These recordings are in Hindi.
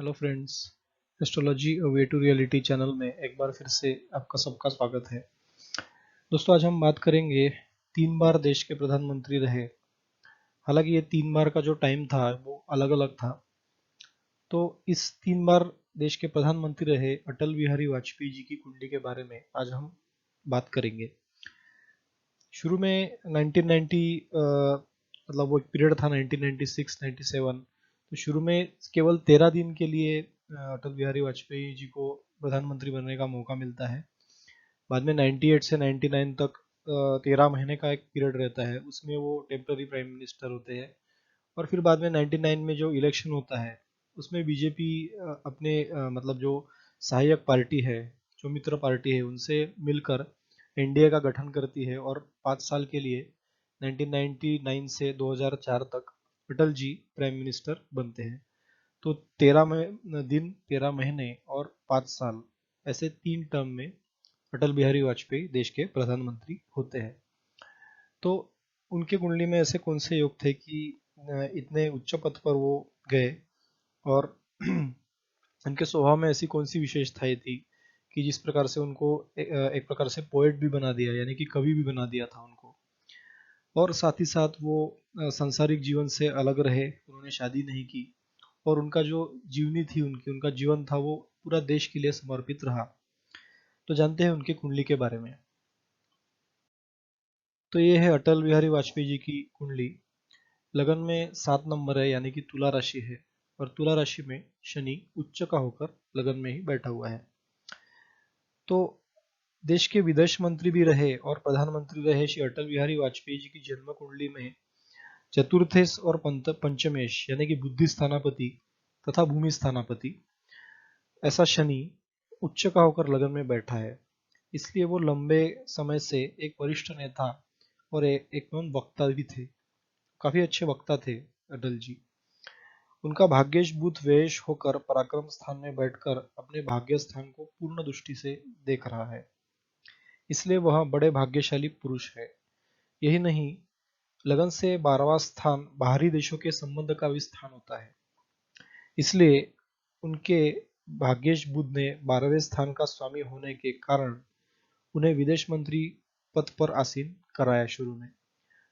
Hello friends, astrology a way to reality channel में एक बार फिर से आपका सबका स्वागत है। दोस्तों, आज हम बात करेंगे 3 बार देश के प्रधानमंत्री रहे। हालांकि ये 3 बार का जो टाइम था वो अलग अलग था। तो इस 3 बार देश के प्रधानमंत्री रहे अटल बिहारी वाजपेयी जी की कुंडली के बारे में आज हम बात करेंगे। शुरू में 1990 मतलब वो एक पीरियड था 1996-97। तो शुरू में केवल 13 दिन के लिए अटल बिहारी वाजपेयी जी को प्रधानमंत्री बनने का मौका मिलता है। बाद में 98 से 99 तक 13 महीने का एक पीरियड रहता है, उसमें वो टेम्पररी प्राइम मिनिस्टर होते हैं। और फिर बाद में 99 में जो इलेक्शन होता है उसमें बीजेपी अपने मतलब जो सहायक पार्टी है, जो मित्र पार्टी है, उनसे मिलकर एनडीए का गठन करती है और 5 साल के लिए 1999 से 2004 तक अटल जी प्राइम मिनिस्टर बनते हैं। तो 13 दिन, 13 महीने और 5 साल, ऐसे 3 टर्म में अटल बिहारी वाजपेयी देश के प्रधानमंत्री होते हैं। तो उनके कुंडली में ऐसे कौन से योग थे कि इतने उच्च पद पर वो गए, और उनके स्वभाव में ऐसी कौन सी विशेषताएं थी कि जिस प्रकार से उनको एक प्रकार से पोएट भी बना दिया, यानी कि कवि भी बना दिया था उनको। और साथ ही साथ वो सांसारिक जीवन से अलग रहे, उन्होंने शादी नहीं की, और उनका जो जीवनी थी, उनका जीवन था, वो पूरा देश के लिए समर्पित रहा। तो जानते हैं उनकी कुंडली के बारे में। तो ये है अटल बिहारी वाजपेयी जी की कुंडली। लगन में 7 नंबर है, यानी कि तुला राशि है, और तुला राशि में शनि उच्च का होकर लगन में ही बैठा हुआ है। तो देश के विदेश मंत्री भी रहे और प्रधानमंत्री रहे श्री अटल बिहारी वाजपेयी जी की जन्म कुंडली में चतुर्थेश और पंचमेश, यानी कि बुद्धि स्थानापति तथा भूमि स्थानापति, ऐसा शनि उच्च का होकर लगन में बैठा है। इसलिए वो लंबे समय से एक वरिष्ठ नेता और एक वक्ता भी थे। काफी अच्छे वक्ता थे अटल जी। उनका भाग्येश बुध व्यय होकर पराक्रम स्थान में बैठकर अपने भाग्य स्थान को पूर्ण दृष्टि से देख रहा है, इसलिए वह बड़े भाग्यशाली पुरुष है। यही नहीं, लगन से 12वां स्थान बाहरी देशों के संबंध का भी स्थान होता है। इसलिए उनके भाग्येश बुध ने 12वें स्थान का स्वामी होने के कारण उन्हें विदेश मंत्री पद पर आसीन कराया शुरू में।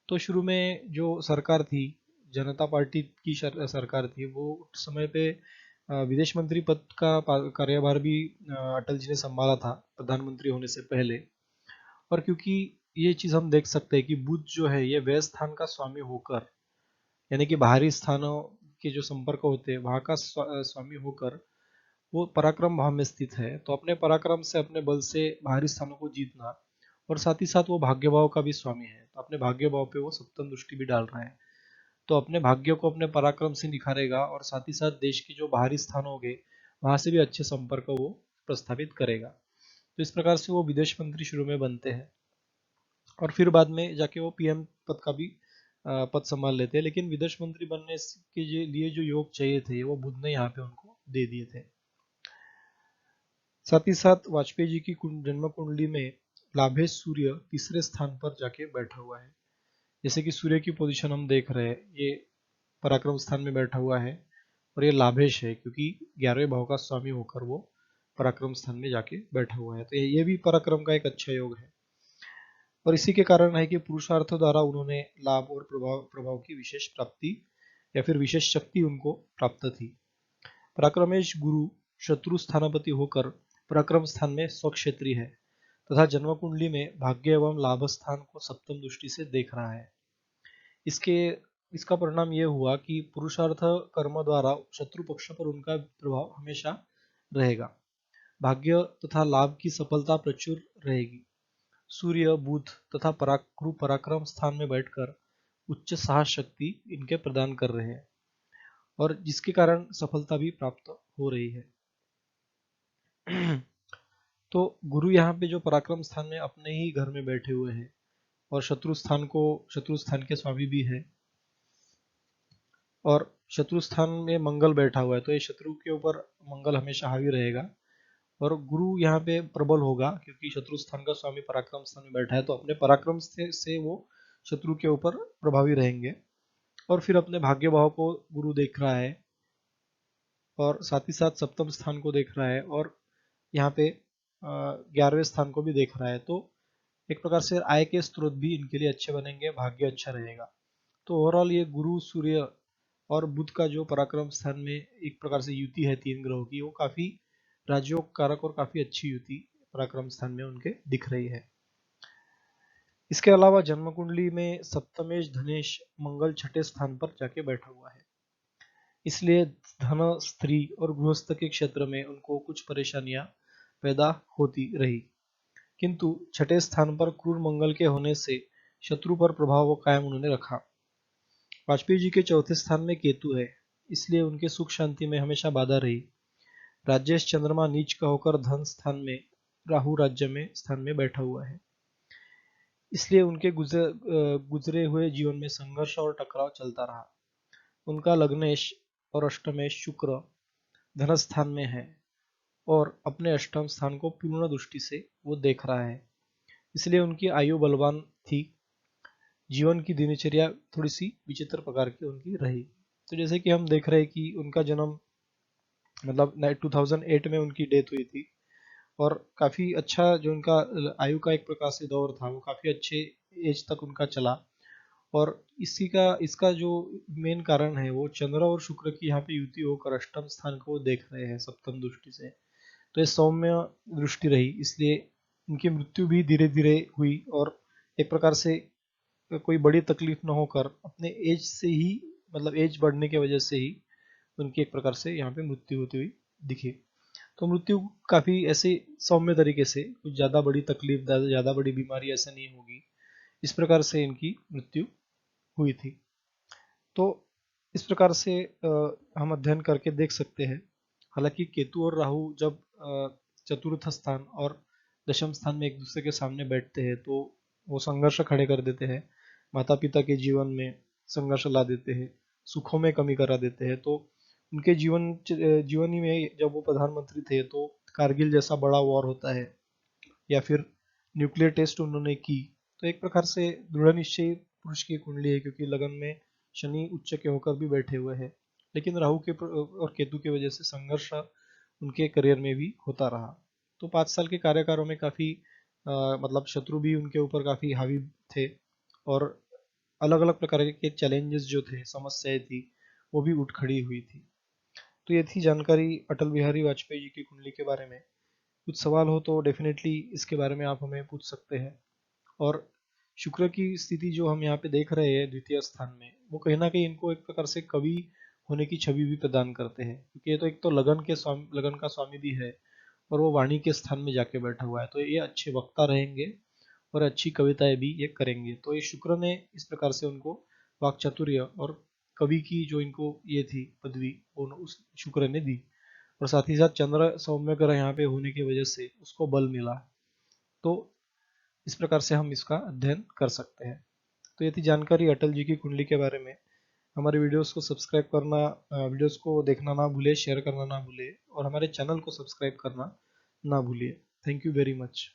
तो शुरू में जो सरकार थी, जनता पार्टी की सरकार थी, वो उस समय पे विदेश मंत्री पद का कार्यभार भी अटल जी ने संभाला था प्रधानमंत्री होने से पहले। और क्योंकि ये चीज हम देख सकते हैं कि बुध जो है ये व्यय स्थान का स्वामी होकर, यानी कि बाहरी स्थानों के जो संपर्क होते हैं वहां का स्वामी होकर वो पराक्रम भाव में स्थित है। तो अपने पराक्रम से, अपने बल से बाहरी स्थानों को जीतना, और साथ ही साथ वो भाग्य भाव का भी स्वामी है, तो अपने भाग्य भाव पे वो सप्तम दृष्टि भी डाल रहा है। तो अपने भाग्य को अपने पराक्रम से निखारेगा, और साथ ही साथ देश के जो बाहरी स्थान होंगे वहां से भी अच्छे संपर्क वो प्रस्थापित करेगा। तो इस प्रकार से वो विदेश मंत्री शुरू में बनते हैं, और फिर बाद में जाके वो पीएम पद का भी पद संभाल लेते हैं। लेकिन विदेश मंत्री बनने के लिए जो योग चाहिए थे वो बुध ने यहाँ पे उनको दे दिए थे। साथ ही साथ वाजपेयी जी की जन्म कुंडली में लाभेश सूर्य तीसरे स्थान पर जाके बैठा हुआ है। जैसे कि सूर्य की पोजीशन हम देख रहे हैं, ये पराक्रम स्थान में बैठा हुआ है, और ये लाभेश है क्योंकि 11वें भाव का स्वामी होकर वो पराक्रम स्थान में जाके बैठा हुआ है। तो ये भी पराक्रम का एक अच्छा योग है, और इसी के कारण है कि पुरुषार्थ द्वारा उन्होंने लाभ और प्रभाव प्रभाव की विशेष प्राप्ति या फिर विशेष शक्ति उनको प्राप्त थी। पराक्रमेश गुरु शत्रु स्थानापति होकर पराक्रम स्थान में स्वक्षेत्री है, तथा जन्म कुंडली में भाग्य एवं लाभ स्थान को सप्तम दृष्टि से देख रहा है। इसके इसका परिणाम यह हुआ कि पुरुषार्थ कर्म द्वारा शत्रु पक्ष पर उनका प्रभाव हमेशा रहेगा। भाग्य तथा लाभ की सफलता प्रचुर रहेगी। सूर्य, बुध तथा पराक्रम स्थान में बैठकर उच्च साहस शक्ति इनके प्रदान कर रहे हैं, और जिसके कारण सफलता भी प्राप्त हो रही है। तो गुरु यहाँ पे जो पराक्रम स्थान में अपने ही घर में बैठे हुए हैं, और शत्रु स्थान के स्वामी भी है, और शत्रु स्थान में मंगल बैठा हुआ है, तो ये शत्रु के ऊपर मंगल हमेशा हावी रहेगा। और गुरु यहाँ पे प्रबल होगा क्योंकि शत्रु स्थान का स्वामी पराक्रम स्थान में बैठा है, तो अपने पराक्रम से वो शत्रु के ऊपर प्रभावी रहेंगे। और फिर अपने भाग्य भाव को गुरु देख रहा है, और साथ ही साथ सप्तम स्थान को देख रहा है और यहाँ पे 11वें स्थान को भी देख रहा है। तो एक प्रकार से आय के स्रोत भी इनके लिए अच्छे बनेंगे, भाग्य अच्छा रहेगा। तो ओवरऑल ये गुरु, सूर्य और बुध का जो पराक्रम स्थान में एक प्रकार से युति है तीन ग्रहों की, वो काफी राजयोग कारक और काफी अच्छी युति पराक्रम स्थान में उनके दिख रही है। इसके अलावा जन्म कुंडली में सप्तमेश धनेश मंगल छठे स्थान पर जाके बैठा हुआ है, इसलिए धन, स्त्री और गृहस्थ के क्षेत्र में उनको कुछ परेशानियां पैदा होती रही। किंतु छठे स्थान पर क्रूर मंगल के होने से शत्रु पर प्रभाव कायम उन्होंने रखा। वाजपेयी जी के चौथे स्थान में केतु है, इसलिए उनके सुख शांति में हमेशा बाधा रही। राजेश चंद्रमा नीच का होकर धन स्थान में, राहु राज्य में स्थान में बैठा हुआ है, इसलिए उनके गुजरे हुए जीवन में संघर्ष और टकराव चलता रहा। उनका लग्नेश और अष्टमेश शुक्र धन स्थान में है और अपने अष्टम स्थान को पूर्ण दृष्टि से वो देख रहा है, इसलिए उनकी आयु बलवान थी। जीवन की दिनचर्या थोड़ी सी विचित्र प्रकार की उनकी रही। तो जैसे कि हम देख रहे हैं कि उनका जन्म मतलब 2008 में उनकी डेथ हुई थी और काफी अच्छा जो उनका आयु का एक प्रकार से दौर था वो काफी अच्छे एज तक उनका चला। और इसका जो मेन कारण है वो चंद्र और शुक्र की यहाँ पे युति होकर अष्टम स्थान को देख रहे हैं सप्तम दृष्टि से। तो ये सौम्य दृष्टि रही, इसलिए उनकी मृत्यु भी धीरे धीरे हुई और एक प्रकार से कोई बड़ी तकलीफ न होकर अपने एज से ही, मतलब एज बढ़ने की वजह से ही उनकी एक प्रकार से यहाँ पे मृत्यु होती हुई दिखी। तो मृत्यु काफी ऐसे सौम्य तरीके से, कुछ ज्यादा बड़ी तकलीफ, ज्यादा बड़ी बीमारी ऐसा नहीं होगी, इस प्रकार से इनकी मृत्यु हुई थी। तो इस प्रकार से हम अध्ययन करके देख सकते हैं। हालांकि केतु और राहु जब चतुर्थ स्थान और दशम स्थान में एक दूसरे के सामने बैठते हैं तो वो संघर्ष खड़े कर देते हैं, माता पिता के जीवन में संघर्ष ला देते हैं, सुखों में कमी करा देते हैं। तो उनके जीवनी में जब वो प्रधानमंत्री थे तो कारगिल जैसा बड़ा वॉर होता है या फिर न्यूक्लियर टेस्ट उन्होंने की। तो एक प्रकार से दृढ़ निश्चयी पुरुष की कुंडली है, क्योंकि लगन में शनि उच्च के होकर भी बैठे हुए हैं, लेकिन राहु के और केतु की वजह से संघर्ष उनके करियर में भी होता रहा। तो 5 साल के कार्यकालों में काफी मतलब शत्रु भी उनके ऊपर काफी हावी थे और अलग अलग प्रकार के चैलेंजेस जो थे, समस्याएं थी, वो भी उठ खड़ी हुई थी। तो ये थी जानकारी अटल बिहारी वाजपेयी जी की कुंडली के बारे में। कुछ सवाल हो तो डेफिनेटली इसके बारे में आप हमें पूछ सकते हैं। और शुक्र की स्थिति जो हम यहाँ पे देख रहे हैं द्वितीय स्थान में, वो कहीं ना कहीं इनको एक प्रकार से कवि होने की छवि भी प्रदान करते हैं, क्योंकि ये तो एक तो लगन का स्वामी भी है और वो वाणी के स्थान में जाके बैठा हुआ है। तो ये अच्छे वक्ता रहेंगे और अच्छी कविताएं भी ये करेंगे। तो ये शुक्र ने इस प्रकार से उनको वाक चातुर्य और कवि की जो इनको ये थी पदवी, वो उस शुक्र ने दी। और साथ ही साथ चंद्र सौम्य ग्रह यहाँ पे होने की वजह से उसको बल मिला। तो इस प्रकार से हम इसका अध्ययन कर सकते हैं। तो ये थी जानकारी अटल जी की कुंडली के बारे में। हमारे वीडियोस को सब्सक्राइब करना, वीडियोस को देखना ना भूले, शेयर करना ना भूले और हमारे चैनल को सब्सक्राइब करना ना भूलिए। Thank you very much.